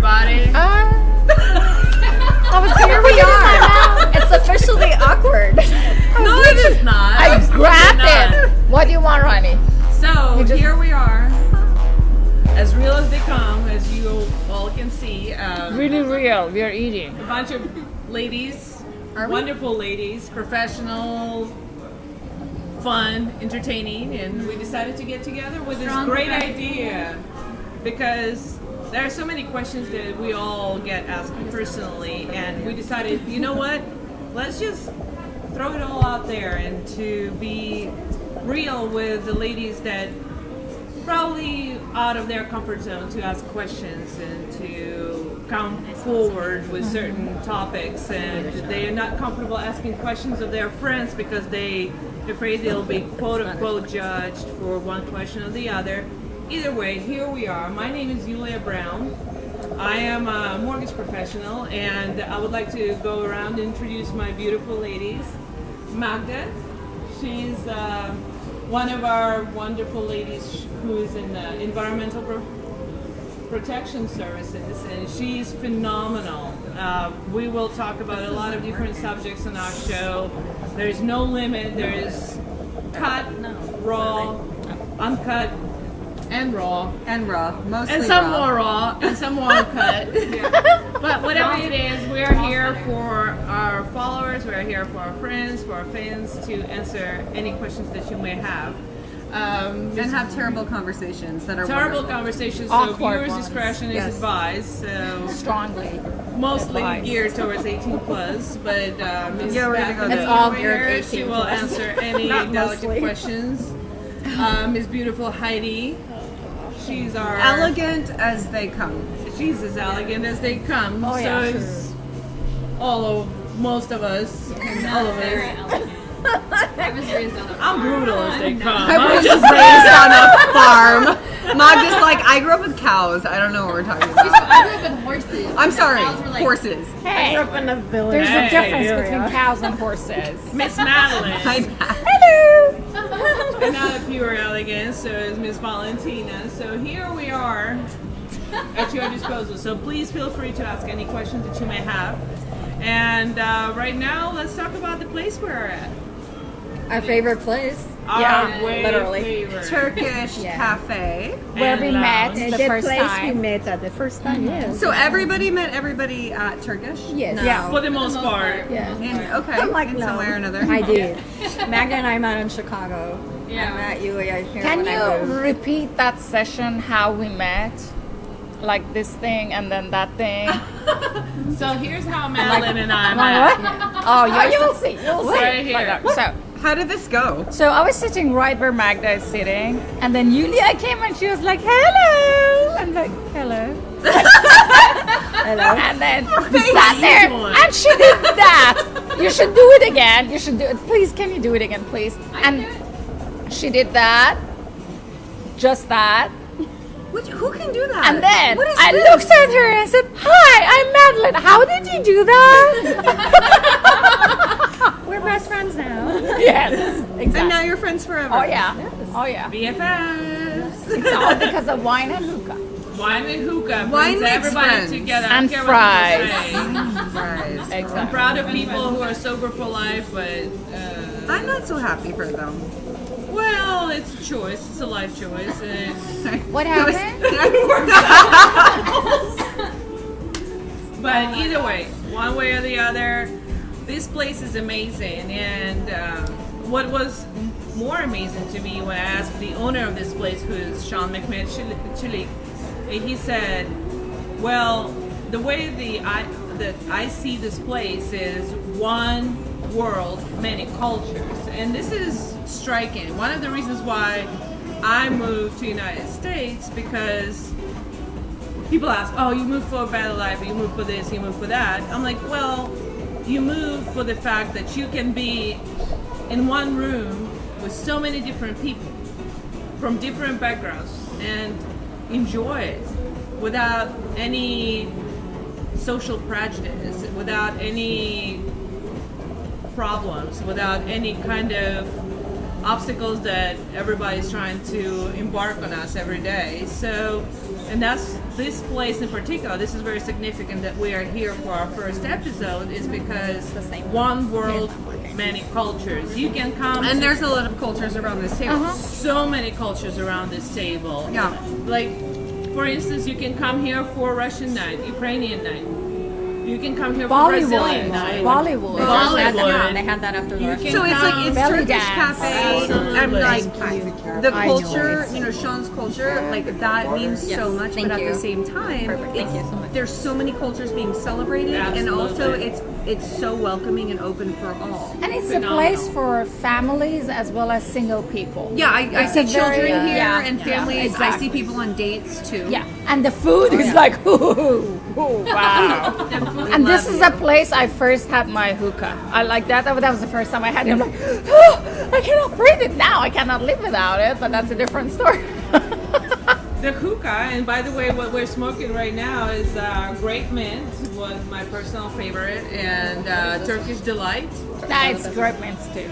everybody. Here we are. It's officially awkward. No, it is not. I grabbed Absolutely it. What do you want, Ronnie? So here we are, as real as they come, as you all can see. Really real. We are eating. A bunch of ladies, wonderful ladies, professional, fun, entertaining, and we decided to get together with this great idea because there are so many questions that we all get asked personally, and we decided, you know what, let's just throw it all out there and to be real with the ladies that probably out of their comfort zone to ask questions and to come forward with certain topics, and they are not comfortable asking questions of their friends because they're afraid they'll be quote unquote judged for one question or the other. Either way, here we are. My name is Julia Brown. I am a mortgage professional, and I would like to go around and introduce my beautiful ladies. Magda, she's one of our wonderful ladies who is in the environmental protection services, and she's phenomenal. We will talk about a lot of different subjects on our show. There's no limit. There is cut, raw, uncut, and raw, mostly and some raw. more raw, and some more uncut. But whatever it is, we are here for our followers, we are here for our friends, for our fans, to answer any questions that you may have. And have terrible conversations that are terrible wonderful. conversations. So Awkward viewers' ones. discretion is advised. So Strongly. mostly advised. geared towards 18 plus, but Ms. Yeah, we're gonna Beth go is there. It's all over geared here. 18 She will plus. answer any Not delicate mostly. questions. Ms. Beautiful Heidi, she's our Elegant as they come. She's as elegant as they come. Oh, yeah, so is all of most of us, and all of us. I was raised on a farm. I'm brutal as they come. I was just raised on a farm. Magda's like, I grew up with cows. I don't know what we're talking about. I grew up with horses. I'm sorry, Cows were like, horses. Hey, Up in the village. there's a Hey, difference between cows and horses. Miss Madeline. Hello. And not a pure elegance, so is Miss Valentina. So here we are at your disposal. So please feel free to ask any questions that you may have. And right now, let's talk about the place we're at. Our favorite place. Our way literally. favorite. Turkish Yeah. Cafe. Where we met lounge. the first place we time. met at the first time, yes. So everybody met everybody at Turkish? Yes. Yeah. For the most part. Yeah. Okay, I'm like, in no. some way or another. I did. Magda and I met in Chicago. I met you here Can when I you moved. repeat that session, how we met? Like this thing and then that thing. So here's how Madeline and I met. Oh, you'll see. You'll see. Right here. How did this go? So I was sitting right where Magda is sitting, and then Julia came and she was like, "Hello." I'm like, "Hello." Hello. And then we sat there, and she did that. You should do it again. You should do it. Please, can you do it again, please? And she did that. Just that. Who can do that? And then What is I this? looked at her and said, "Hi, I'm Madeline. How did you do that?" We're best friends now. Yes, And exactly. now you're friends forever. Oh yeah, oh yeah. BFFs. It's all because of wine and hookah. Wine and hookah Wine brings makes everybody friends. together. I And don't care what people fries. say. Right. I'm Exactly. proud of people who are sober for life, but I'm not so happy for them. well, it's a choice. It's a life choice. And What happened? But either way, one way or the other, this place is amazing. And what was more amazing to me when I asked the owner of this place, who is Sean McMahon Chili, he said, well, the way that I see this place is one world, many cultures. And this is striking. One of the reasons why I moved to the United States, because people ask, oh, you moved for a better life, you moved for this, you moved for that. I'm like, well, you move for the fact that you can be in one room with so many different people from different backgrounds and enjoy it without any social prejudice, without any problems, without any kind of obstacles that everybody's trying to embark on us every day. So And that's this place in particular. This is very significant that we are here for our first episode, is because one world, many cultures. You can come, And there's a lot of cultures around this table. so many cultures around this table. Yeah. Like, for instance, you can come here for Russian night, Ukrainian night. You can come here for Brazilian night. Bollywood. Yeah, they had that after the You rest. can So it's like it's Belly Turkish dance. Cafe. Absolutely. I'm like the I know culture, it. you know, Sean's culture, like that means so much. thank but at you. the same time, Perfect. Thank you so much. there's so many cultures being celebrated, and also Absolutely. it's so welcoming and open for all. And it's a Phenomenal. place for families as well as single people. Yeah, I It's see a very- children here yeah, and yeah, families. I exactly. see people on dates too. Yeah, and the food is like, ooh, wow. And this is a place I first had my hookah. I like that. That was the first time I had it. I'm like, oh, I cannot breathe it now. I cannot live without it, but that's a different story. The hookah, and by the way, what we're smoking right now is Grape Mint, was my personal favorite, and Turkish Delight. Nah, it's grape mints too.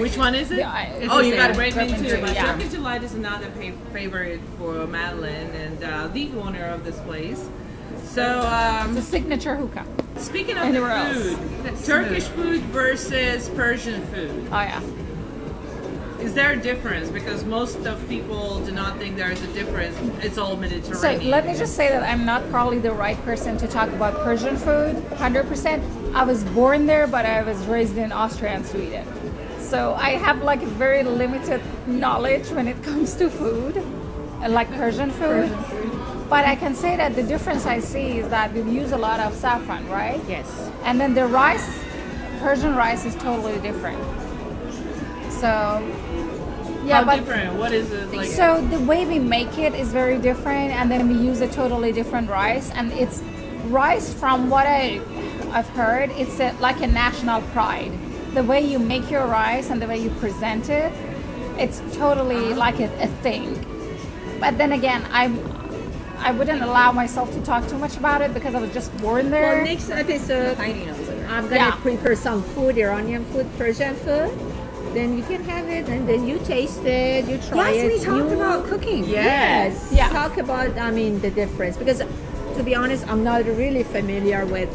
Which one is it? Yeah, it's Oh, the you got a same. Grape Mint Grape too. Mint But too, yeah. Turkish Delight is another favorite for Madeline and the owner of this place. So, It's a signature hookah. speaking of Anywhere the else? food, Turkish food versus Persian food. Oh yeah. Is there a difference? Because most of people do not think there is a difference. It's all So Mediterranean. let me just say that I'm not probably the right person to talk about Persian food, 100%. I was born there, but I was raised in Austria and Sweden. So I have like very limited knowledge when it comes to food, like Persian food. But I can say that the difference I see is that we use a lot of saffron, right? Yes. And then the rice, Persian rice is totally different. So, yeah, How but different? What is it like? so the way we make it is very different, and then we use a totally different rice, and it's rice from what I've heard. It's like a national pride. The way you make your rice and the way you present it, it's totally like a thing. But then again, I wouldn't allow myself to talk too much about it because I was just born there. Well, next episode, Heidi knows it. I'm gonna Yeah. prepare some food, Iranian food, Persian food. Then you can have it, and then you taste it, you try Yes, it. we talked you- about cooking. Yes. Yeah. Talk about, the difference, because to be honest, I'm not really familiar with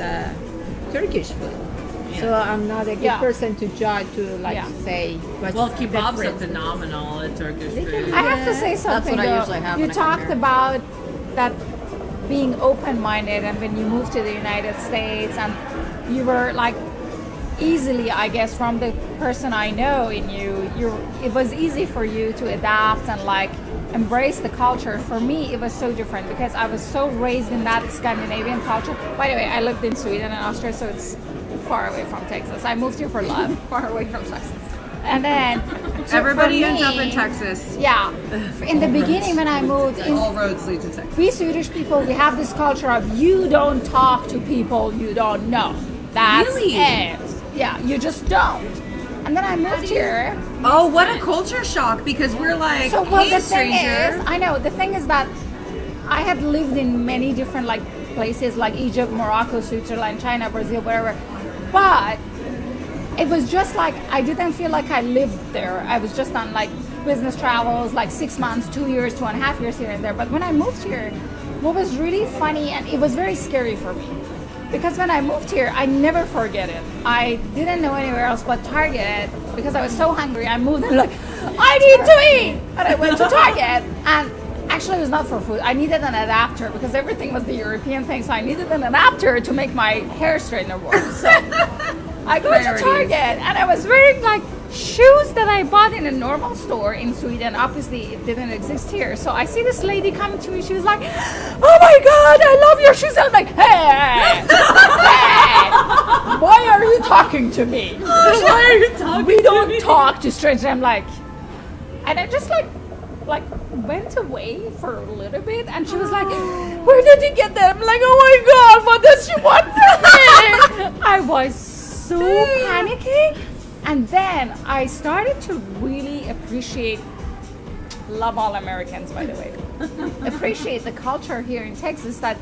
Turkish food. So I'm not a good Yeah. person to judge, to Yeah. say what's Well, kebabs are different. phenomenal at Turkish food. I have to say something. what I though. usually have You when I come talked here. about that being open-minded, and when you moved to the United States, and you were like easily, I guess, from the person I know in you, it was easy for you to adapt and like embrace the culture. For me, it was so different because I was so raised in that Scandinavian culture. By the way, I lived in Sweden and Austria, so it's far away from Texas. I moved here for love, far away from Texas. And then so Everybody for ends up me- in Texas. Yeah. In the beginning, when I moved, All roads lead to Texas. we Swedish people, we have this culture of you don't talk to people you don't know. That's Really? it. Yeah, you just don't. And then I moved here. Oh, what a culture shock! Because we're like, So well, hey, the thing stranger. is, I know the thing is that I had lived in many different like places like Egypt, Morocco, Switzerland, China, Brazil, wherever. But it was just like I didn't feel like I lived there. I was just on like business travels, like 6 months, 2 years, 2.5 years here and there. But when I moved here, what was really funny, and it was very scary for me, because when I moved here, I never forget it. I didn't know anywhere else but Target because I was so hungry. I moved and like, I need to eat, and I went to Target, and actually it was not for food. I needed an adapter because everything was the European thing, so I needed an adapter to make my hair straightener work. So I go to Target, and I was wearing like shoes that I bought in a normal store in Sweden. Obviously, it didn't exist here. So I see this lady coming to me. She was like, "Oh my God, I love your shoes." I'm like, "Hey, hey, why are you talking to me? Why are you talking We to don't me? talk to strangers." I'm like, and I just like went away for a little bit, and she was like, "Where did you get them?" I'm like, "Oh my God, what does she want from me?" I was so panicking. And then I started to really love all Americans, by the way, appreciate the culture here in Texas that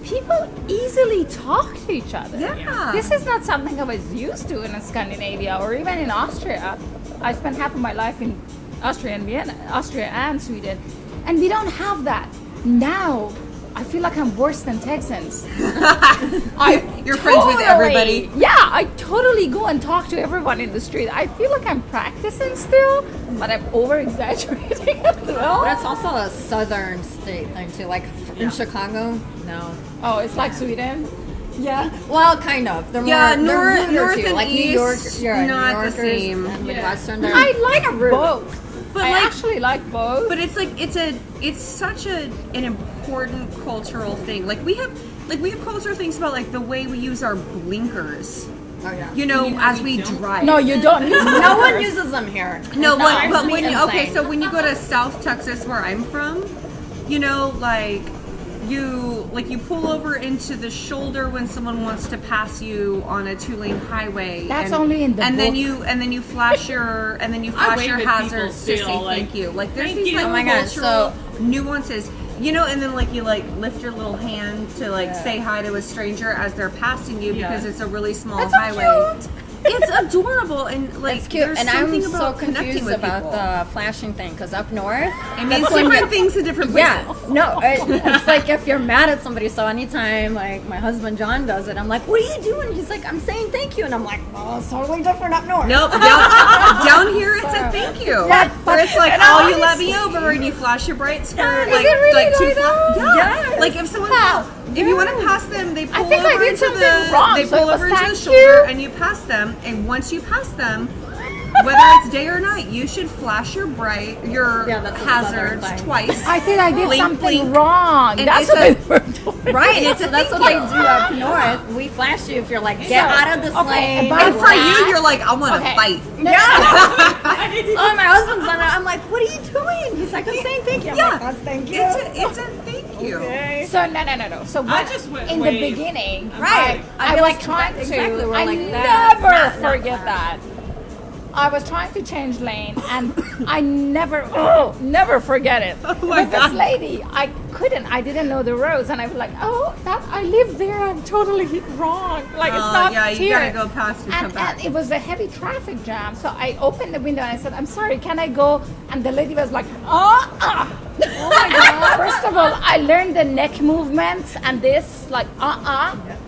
people easily talk to each other. Yeah. This is not something I was used to in Scandinavia or even in Austria. I spent half of my life in Austria and Sweden, and we don't have that. now I feel like I'm worse than Texans. You're friends with everybody. Yeah, I totally go and talk to everyone in the street. I feel like I'm practicing still, but I'm over exaggerating as well. But it's also a southern state thing too. Like in Chicago, no. Oh, it's like Sweden. Yeah. Well, kind of. They're Yeah, more they're north ruder too. and Like New York, east, yeah, not New the Yorkers same. and Midwestern. They're I like rude. both. But I like- actually like both. But it's like it's such an important cultural thing. Like we have cultural things about like the way we use our blinkers. Oh yeah. You know, as we drive. No, you don't. No one uses them here. No, Drives but me when you, okay, insane. so when you go to South Texas, where I'm from, you know, like you pull over into the shoulder when someone wants to pass you on a 2-lane highway. That's only in the and book. then you flash your I wave hazards at to people say still, like, thank you. Like there's thank these you. like Oh my God, cultural nuances. You know, and then like you like lift your little hand to like say hi to a stranger as they're passing you because it's a really small highway. It's adorable and like It's cute, there's and I'm something so about connecting confused with about people. the flashing thing because up north, It means different things in different places. yeah, no, it's like if you're mad at somebody. So anytime like my husband John does it, I'm like, "What are you doing?" He's like, "I'm saying thank you," and I'm like, "Oh, it's totally different up north." Nope, down here it's a thank you. Yeah, Where it's like, and oh, you let honestly- me over, and you flash your brights for Yeah, is like, it really like two like that? yeah. Yes. Like if someone, if you want to pass them, they pull think I over did into something the, wrong, they so pull it over was into the thank shoulder, you. and you pass them. And once you pass them, whether it's day or night, you should flash your Yeah, that's a hazards southern thing. twice. I think I did Blink, something blink. wrong. And That's it's what a- they were doing. Right, and it's So a that's thank what you. they do up north. We flash you if you're like, get out of this okay, lane. but- And for you, you're like, I want to Okay. fight. Oh, my husband's on it. I'm like, what are you doing? He's like, I'm saying thank you. I'm like, that's thank you. It's a thank you. So no. So I what, just went in wave. the beginning, Right. I I was like trying to. exactly, we're I like that. never Not forget that. that. I was trying to change lane, and I never forget it. Oh my With this God. lady, I didn't know the roads, and I was like, oh, I live there. I'm totally wrong. Like it's not yeah, you here. gotta go past and come back. And it was a heavy traffic jam, so I opened the window and I said, I'm sorry, can I go? And the lady was like, oh my God. First of all, I learned the neck movements and this, like,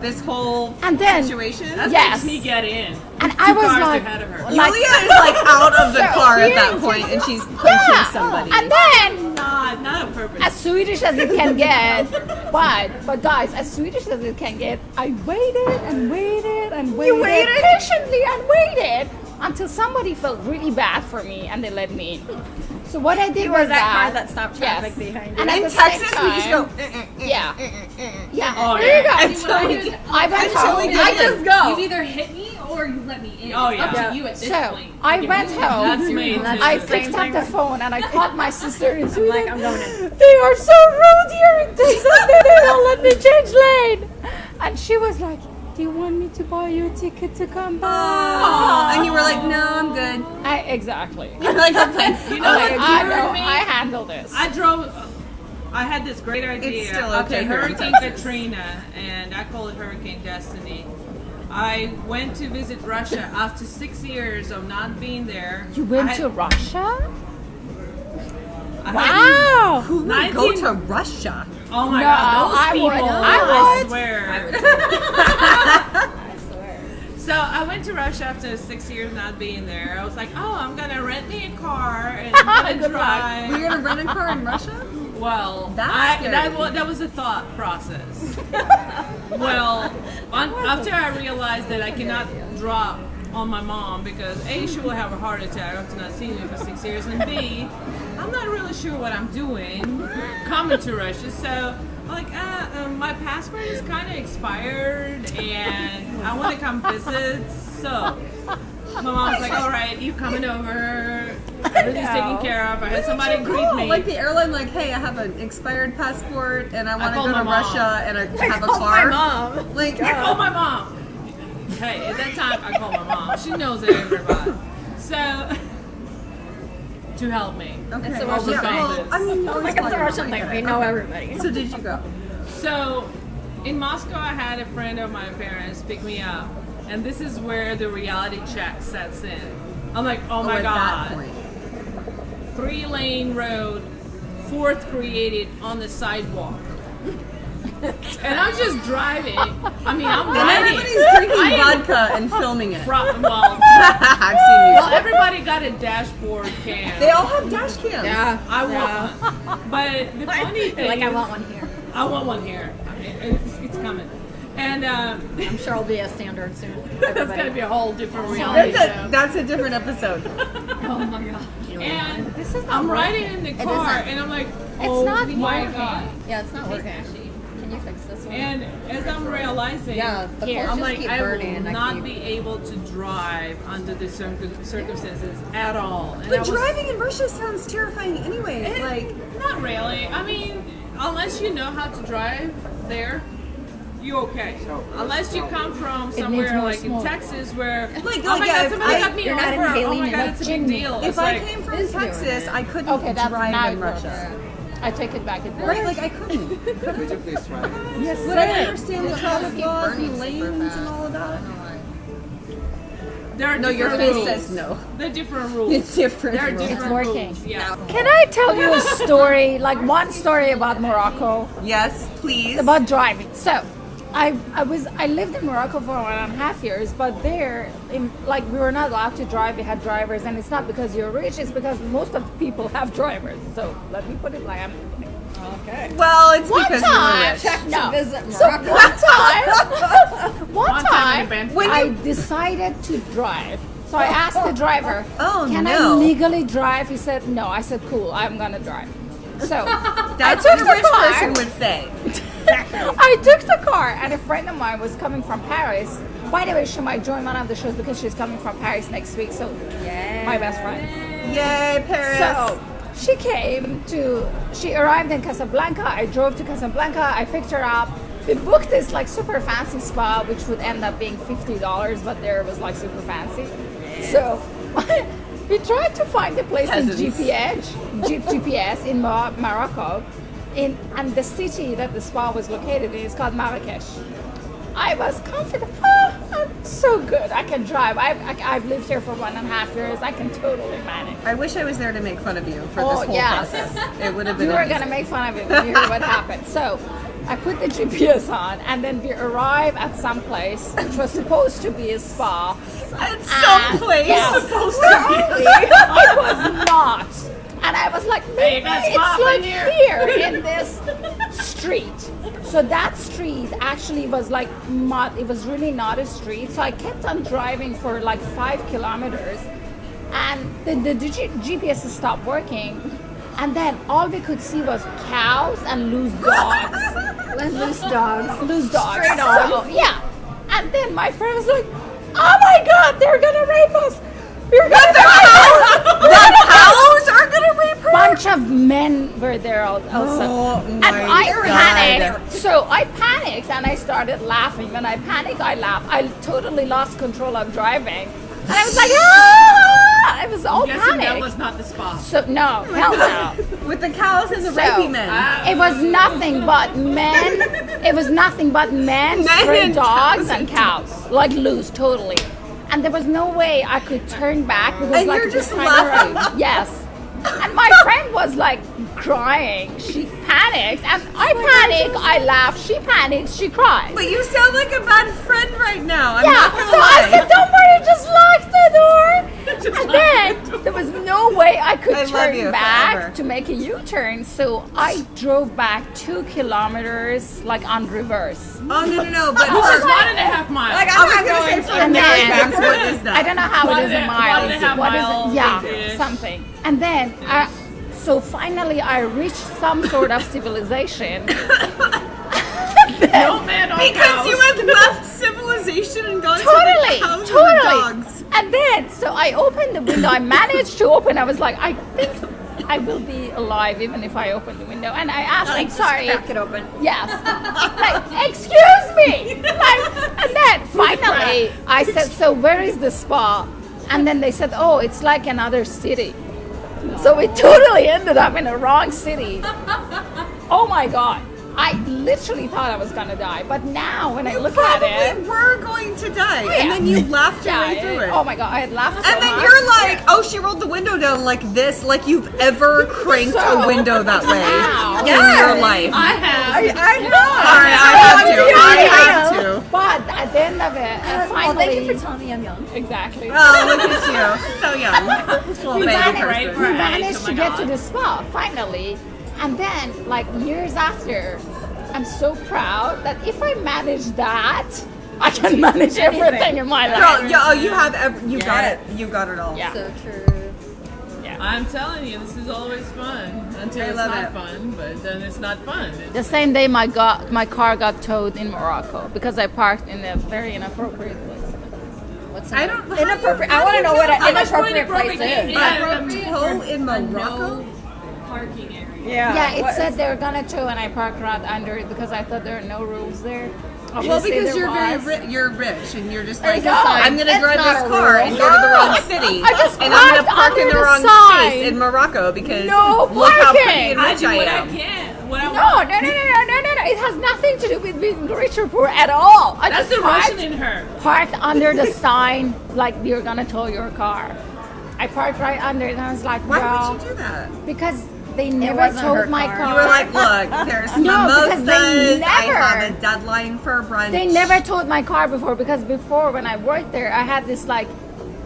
This whole And then- situation. That Yes. makes me get in. And Two I was cars like, ahead of her. like- Julia is like out of the So car at that weird. point, and she's punching somebody. And then, Not on purpose. as Swedish as it can get, but guys, as Swedish as it can get, I waited and waited and waited, patiently and waited until somebody felt really bad for me and they let me in. So what I did You was were that car that stopped yes. traffic behind you. And at In the same Texas, we just go. time- yeah, yeah. Oh, there yeah. you go. Until we- I went until we home. get I in. just go. You either hit me or you let me in. Oh, It's up yeah. to you at this So point. I went home. That's me too. I Same picked up thing. the phone and I called my sister in Sweden. like, I'm going in. They are so rude here in Texas. They don't let me change lane. And she was like, do you want me to buy you a ticket to come back? Oh, and you were like, no, I'm good. Exactly. You're like, okay. You know what? I You know. heard me? I handle this. I drove. I had this great idea still after okay here in Hurricane Texas. Katrina, and I call it Hurricane Destiny. I went to visit Russia after 6 years of not being there. You went I to had- Russia? I had- Wow. Who would 19 go to Russia? Oh my No, God, those I people! would. I would. swear. So I went to Russia after 6 years not being there. I was like, oh, I'm gonna rent me a car and I'm gonna Good luck. drive. Were you gonna rent a car in Russia? Well, That's scary. that was a thought process. Well, after I realized that I cannot drop on my mom because A, she will have a heart attack after not seeing me for 6 years, and B, I'm not really sure what I'm doing coming to Russia. So I'm like, my passport is kind of expired and I want to come visit. So my mom's like, all right, you coming over. Everything's taken care of. I had somebody greet me. Like the airline, like, hey, I have an expired passport and I want to called go to my mom. Russia and I have a car. mom. Like, I called my mom. Hey, at that time I called my mom. She knows everybody. So to help me. okay. It's a Russian yeah, thing. well, I mean, Like it's a Russian thing. We know everybody. So did you go? So in Moscow I had a friend of my parents pick me up. And this is where the reality check sets in. I'm like, oh my at God. that point. 3-lane road, fourth created on the sidewalk. And I'm just driving. I mean, I'm And riding. everybody's drinking I am vodka and filming it. Well, I've seen you. well, everybody got a dashboard cam. They all have dash cams. Yeah. I want one. But the funny thing Like I is- want one here. I want one here. It's coming. And I'm sure it'll be a standard soon. that's Everybody. going to be a whole different reality show. That's a different episode. Oh my god. And This is not I'm working. riding in the car, and I'm like, oh not my working. god. Yeah, it's not working. Can you fix this one? And as I'm realizing, Yeah, the ports I'm just like, keep I burning will and I not keep- be able to drive under the circumstances at all. And I But was- driving in Russia sounds terrifying anyway. Eh, Like, not really. I mean, unless you know how to drive there, you okay. Unless you come from somewhere more like in smoke. Texas where, Like, oh my yeah, god, if somebody I- got me you're not over. Oh inhaling my it. god, it's a big deal. if It's I like, came from is doing Texas, it. I couldn't Okay, that's drive now in it works. Russia. I take it back. It Right, works. like I couldn't. Could you please try it? Yes, Would I sir. understand the Just traffic keep laws burning and super lanes fast. and all of that? there are No, your different face rules. says no. They're different rules. It's different. There are rules. different working. rules. Yeah. Can I tell you a story, like one story about Morocco, Yes, please. about driving? So, I lived in Morocco for 1.5 years, but there, like we were not allowed to drive. We had drivers, and it's not because you're rich; it's because most of the people have drivers. So let me put it like I'm. Okay. Well, it's One because time, you were rich. no. visit So Morocco. one One time time, in Bentley. When I you- decided to drive. So I asked the driver, Oh, "Can I no. legally drive?" He said, "No." I said, "Cool, I'm gonna drive." So That's I what took a rich the car. person would say. I took the car, and a friend of mine was coming from Paris. By the way, she might join one of the shows because she's coming from Paris next week. So, my best friend. Yay, Paris. So she arrived in Casablanca. I drove to Casablanca. I picked her up. We booked this like super fancy spa, which would end up being $50, but there it was like super fancy. So we tried to find a place Peasants. in GPS in Morocco, and the city that the spa was located in is called Marrakesh. I was confident. Oh, I'm so good. I can drive. I've lived here for 1.5 years. I can totally manage. I wish I was there to make fun of you for Oh, this whole yes. process. It would have been You were amazing. gonna make fun of it when you hear what happened. So I put the GPS on, and then we arrive at some place which was supposed to be a spa. At some place Yes. supposed to be. It was not. And I was like, Hey, you maybe got it's spa like in here. here in this street. So that street actually was like mud. It was really not a street. So I kept on driving for like 5 kilometers, and the GPS stopped working. And then all we could see was cows and loose dogs. Loose dogs. Loose dogs. Stray dogs. So, yeah. And then my friend was like, "Oh my God, they're gonna rape us! We're gonna die!" The cows are gonna rape her. Bunch of men were there also. Oh And my I God. panicked. So I panicked and I started laughing. When I panicked, I laughed. I totally lost control of driving. And I was like, ah! I was all I'm guessing that panicked. was not the spa. So no, hell no. With the cows and the So, rapey men. It was nothing but men. It was nothing but men, Men stray and dogs, cows and cows, like loose, totally. And there was no way I could turn back because And like you're this just kind of laughing. road. Yes. And my friend was like crying. She panicked, and I panicked. I laughed. She panicked. She cried. But you sound like a bad friend right now. I'm Yeah, not gonna so lie. I said, "Don't worry, just lock the door." And then there was no way I could I love turn you back forever. to make a U-turn, so I drove back 2 kilometers like on reverse. Oh no! But Which is for- 1.5 miles. I was gonna say for And Mary then- Banks, what is that? I don't know how it is in miles. 1.5 What is miles, it? Yeah, ish. something. And then, so finally, I reached some sort of civilization. No man on Because cows. you had left civilization and gone Totally, to the cows totally. and the dogs. And then, so I opened the window. I managed to open. I was like, I think I will be alive even if I open the window. And I asked, I'm sorry. Crack it open. Yes. Like, excuse me. Like, and then finally, I said, so where is the spa? And then they said, oh, it's like another city. So we totally ended up in a wrong city. Oh my God. I literally thought I was gonna die, but now when I look at it, We were going to die, and then you laughed your way through it. oh my god, I had laughed so And then much. you're like, oh, she rolled the window down like this, like you've ever cranked a window that way in your life. I have. I know. All right, I have to. But at the end of it, Well, finally, thank you for telling me I'm young. exactly. Oh, look at you. So young. Little we baby managed, person. we Right, managed oh to my get God. to the spa finally, and then like years after, I'm so proud that if I manage that, I can manage everything in my life. Girl, yeah, oh, you have, you got it. You got it all. Yeah. So true. I'm telling you, this is always fun until I it's love not it. fun, but then it's not fun. The same day my car got towed in Morocco because I parked in a very inappropriate place. What's I don't. inappropriate? I want to know what an How much inappropriate place inappropriate? is. Yeah. Toe in Morocco. No parking area. Yeah, it said they were gonna tow, and I parked right under it because I thought there are no rules there. Well, Obviously because there you're was. you're rich, and you're just like, There's a sign. I'm gonna It's drive not this a car rule. and go to the wrong city, I just and I'm gonna parked park in under the the wrong sign. space in Morocco because No look how pretty parking. and I rich do I what I am. can. What I No, want. no. It has nothing to do with being rich or poor at all. I That's just the Russian in her. parked under the sign like you're gonna tow your car. I parked right under it, and I was like, Why well, would you do that? because they never wasn't her towed my car. car. You were like, look, there's No, because they mimosas. I never- have a deadline for brunch. They never towed my car before because before when I worked there, I had this like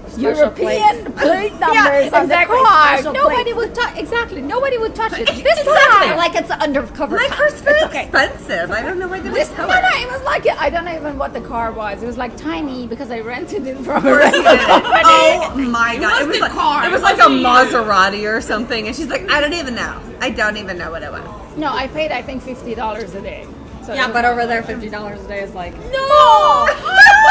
Special European plate numbers on the exactly, car. special Nobody plates. would touch. Exactly, nobody would touch it. This Exactly. time, Like it's an undercover. My cop. car's very It's okay. expensive. I don't know why they this would no, tell no, it. it was like I don't know even what the car was. It was like tiny because I rented it from a Of course you rental did. company. Oh my god! It was the like car. it was It like a wasn't you. Maserati or something, and she's like, I don't even know. I don't even know what it was. No, I paid I think $50 a day. So Yeah, it but was- over there, $50 a day is like. no,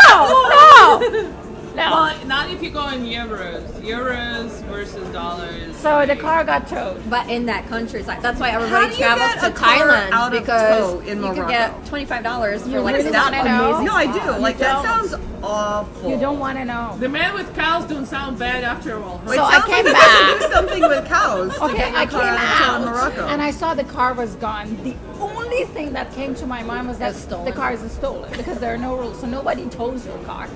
no. Well, not if you go in euros. Euros versus dollars. So the car got towed. But in that country, it's like that's why How everybody do you travels get to a car Thailand out of because tow in you Morocco? can get $25 for You like really that wanna know? amazing No, I spot. do. Like that don't. sounds awful. You don't want to know. The man with cows don't sound bad after a while. It So I sounds came like back. you have to do something with cows. to Okay, get your I car came out of out Morocco. and I saw the car was gone. The only thing that came to my mind was that It's stolen. the car is stolen because there are no rules, so nobody tows your car.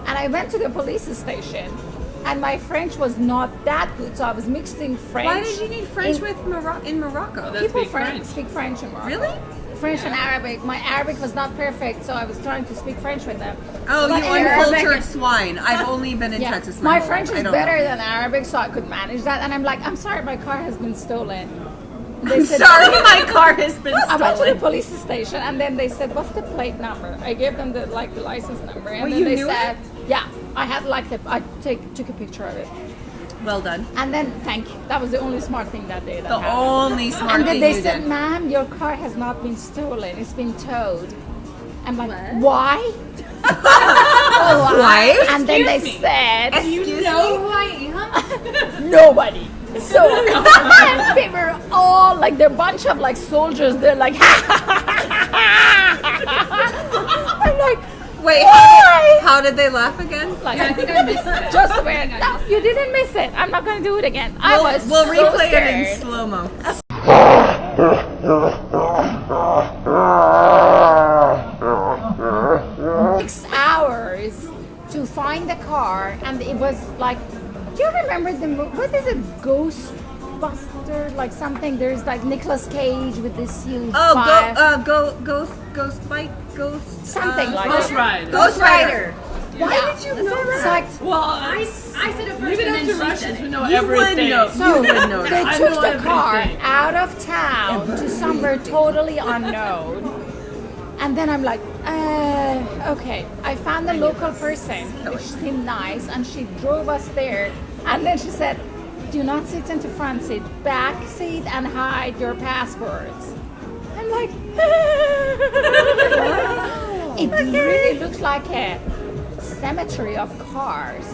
And I went to the police station, and my French was not that good, so I was mixing French. Why did you need French in- in Morocco? That's People speak French. speak French in Morocco. Really? French and Arabic. My Arabic was not perfect, so I was trying to speak French with them. Oh, But you Arabic- uncultured swine. I've only been in Yeah, Texas. my whole French life. I is don't better know. than Arabic, so I could manage that. And I'm like, I'm sorry, my car has been stolen. They I'm said- sorry, my car has been I went to the stolen. police station, and then they said, "What's the plate number?" I gave them the license number, and Well, then you they knew said, "Yeah, I had I took a picture of it." Well done. And then thank you. That was the only smart thing that day. That The happened. only smart And then thing they you said, did. "Ma'am, your car has not been stolen. It's been towed." I'm like, What? "Why?" Why? And then they said, Excuse me? Know who I am? nobody. So they were all like they're a bunch of like soldiers. They're like, I'm like, Wait, why? how did they laugh again? Like, I think I missed it. just wait. No, you didn't miss it. I'm not gonna do it again. I was We'll so replay scared. it in slow mo. 6 hours to find the car, and it was like, do you remember the movie? What is it, Ghostbuster? Like something. There's like Nicolas Cage with this huge fire. Ghost bike, ghost. Something like Ghost that. Rider. Ghost Rider. Why did you know It's that? like, Well, I said it first leave it and up then to she Russians said who it. know You would everything. know. so You would know they that. I took know the car everything. out of town to somewhere totally unknown. And then I'm like, okay. I found a local person, which seemed nice, and she drove us there. And then she said, do not sit in the front seat, back seat, and hide your passports. I'm like, it really looks like a cemetery of cars.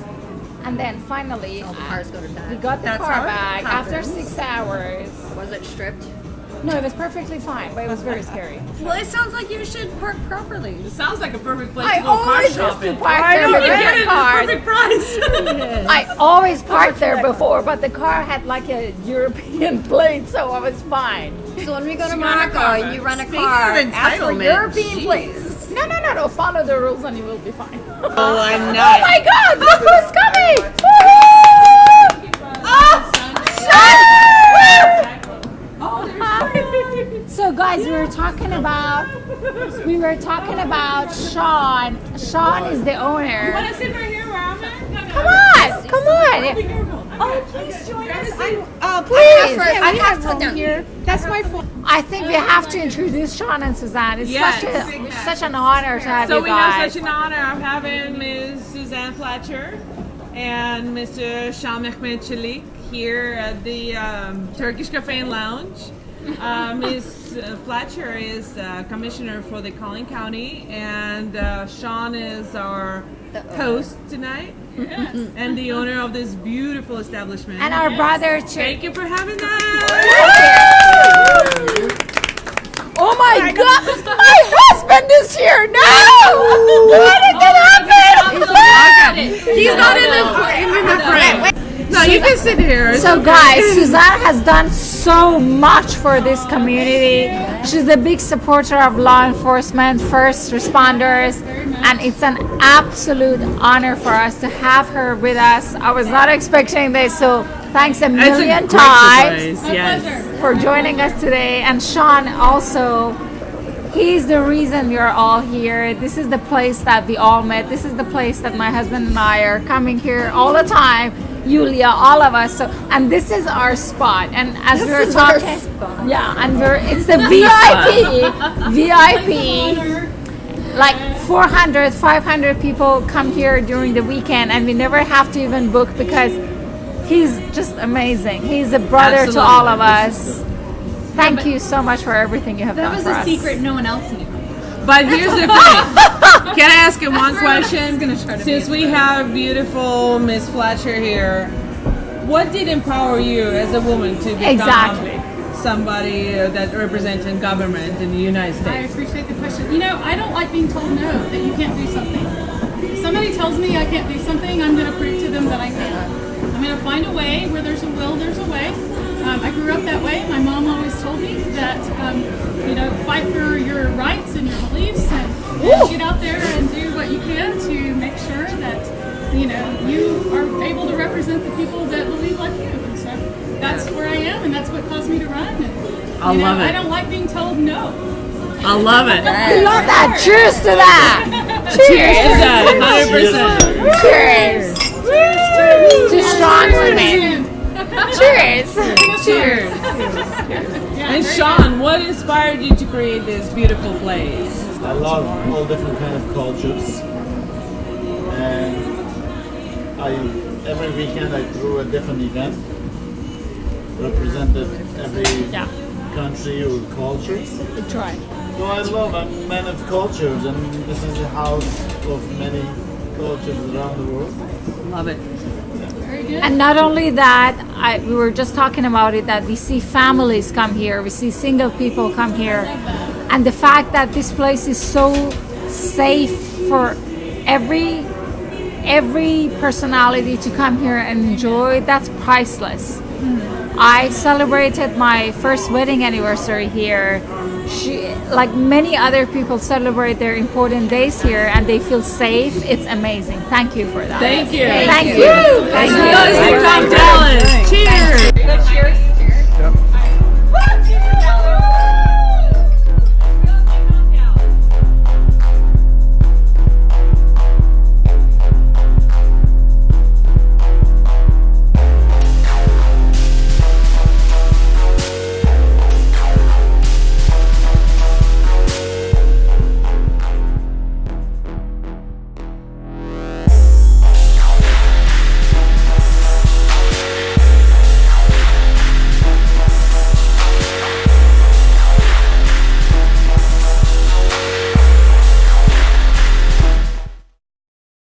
And then finally, All the cars go to we die. got the That's car how it back after happens. 6 hours. Was it stripped? No, it was perfectly fine, but it was very scary. Well, it sounds like you should park properly. It sounds like a perfect place I to go car always used to shopping. park there with You get different it at cars. a perfect price. I always parked there before, but the car had like a European plate, so I was fine. So when we go to She got a Morocco, car. you rent a Speaking car. of Ask for entitlement, European jeez. places. No. Follow the rules and you will be fine. Oh, I'm Oh not. my God! Look who's coming! So guys, we were talking about Sean. Sean is the owner. Want to sit right here where I'm at? Come on! Oh, please join us. Please. I have to sit down here. That's my phone. I think we have to introduce Sean and Suzanne. It's Yes. such an honor to have So you we know guys. such an honor of having Ms. Suzanne Fletcher and Mr. Shah Mehmet Chalik here at the Turkish Cafe and Lounge. Ms. Fletcher is commissioner for the Collin County, and Sean is our host tonight and the owner of this beautiful establishment. And our brother too. Thank you for having us. Oh my God! My husband is here now! What did that happen? He's not in the frame. No, you can sit here. So guys, Suzanne has done so much for this community. She's a big supporter of law enforcement, first responders, and it's an absolute honor for us to have her with us. I was not expecting this, so thanks a million times Yes. for joining us today. And Sean also, he's the reason we are all here. This is the place that we all met. This is the place that my husband and I are coming here all the time. Yulia, all of us. So, and this is our spot. And as we were talking, yeah, and it's the VIP. Like 400, 500 people come here during the weekend, and we never have to even book because he's just amazing. He's a brother to all of us. Thank you so much for everything you have done for us. That was a secret no one else knew. But here's the thing. Can I ask you one question? Since we have beautiful Miss Fletcher here, what did empower you as a woman to become somebody that represents in government in the United I States? appreciate the question. You know, I don't like being told no, that you can't do something. If somebody tells me I can't do something, I'm going to prove to them that I can. I'm going to find a way. Where there's a will, there's a way. I grew up that way. My mom always told me that, you know, fight for your rights and your beliefs and get out there and do what you can to make sure that, you know, you are able to represent the people that believe like you. And so that's where I am, and that's what caused me to run. And, I love it. I don't like being told no. I love it. I love that. Cheers to that. Cheers to that, 100%. Cheers. To strong women. Cheers. Cheers. And Sean, what inspired you to create this beautiful place? I love all different kind of cultures, and every weekend I threw a different event, represented every country or culture. Good try. So I'm a man of cultures, and this is a house of many cultures around the world. Love it. And not only that, we were just talking about it, that we see families come here, we see single people come here, and the fact that this place is so safe for every personality to come here and enjoy, that's priceless. I celebrated my first wedding anniversary here. Like many other people, celebrate their important days here, and they feel safe. It's amazing. Thank you for that. Thank you. Thank you. Thank you. Dallas. Cheers. Cheers.